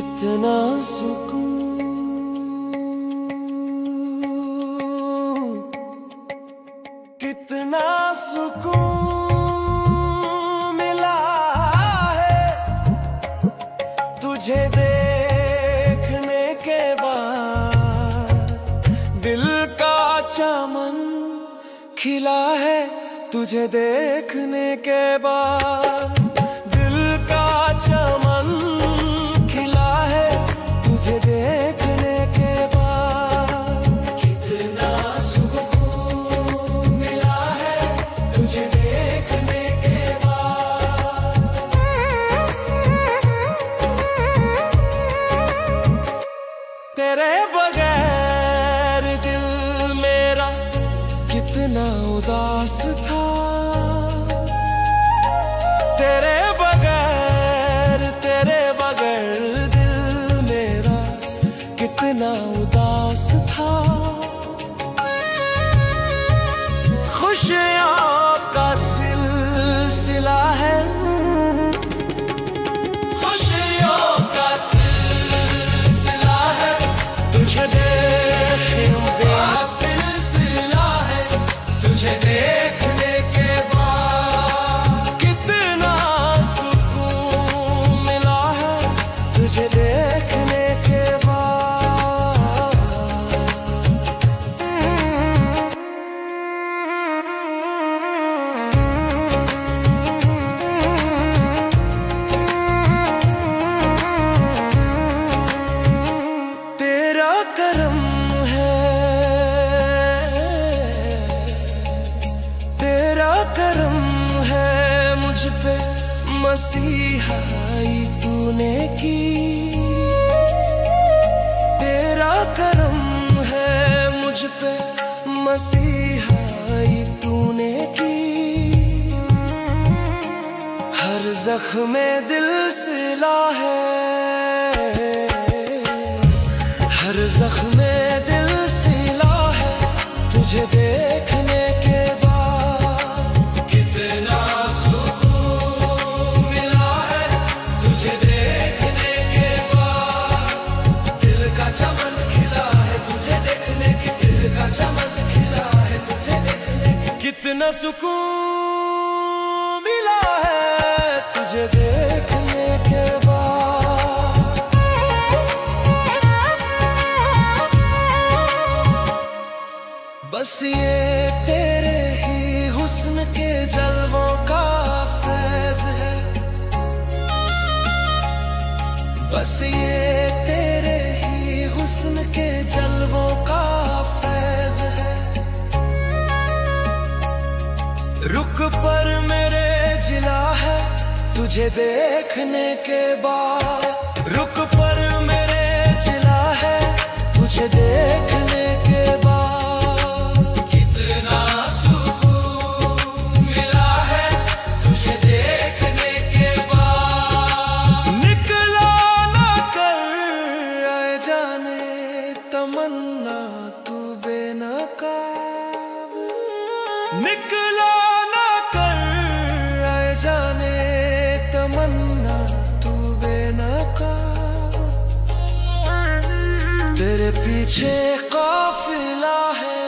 कितना सुकून, कितना सुकून मिला है तुझे देखने के बाद। दिल का चमन खिला है तुझे देखने के बाद। दिल का चमन खिला है तुझे देखने के बाद। कितना सुकून मिला है तुझे देखने के बाद। तेरे बगैर दिल मेरा कितना उदास था। तेरे बगैर दिल मेरा कितना उदास था। खुशियों का सिलसिला है, खुशियों का सिलसिला है तुझे देखने का सिलसिला है तुझे देखने के बाद। कितना सुकून मिला है तुझे देखने के बाद। तेरा करम है, तेरा करम है मुझ पे मसीहाई तूने की। तेरा करम है मुझ पे मसीहाई तूने की। हर जख्म दिल सिला है, हर जख्म दिल सिला है तुझे देखने के बाद। कितना सुकून मिला है तुझे देखने के बाद। दिल का चमन खिला है तुझे देखने के, दिल का चमन खिला है तुझे देखने के। कितना सुकून मिला है तुझे देखने के बाद। बस ये तेरे ही हुस्न के जलवों का फैज़ है। बस ये तेरे ही हुस्न के जलवों का फैज़ है। रुक पर मेरे जिला है तुझे देखने के बाद। रुक पर मेरे जिला है तुझे देखने के बाद। कितना सुकून मिला है तुझे देखने के बाद। निकला ना कर आए जाने तमन्ना तू बेनकाब। निकला ना कर आए जाने तमन्ना तू बेनकाब। तेरे पीछे काफिला है,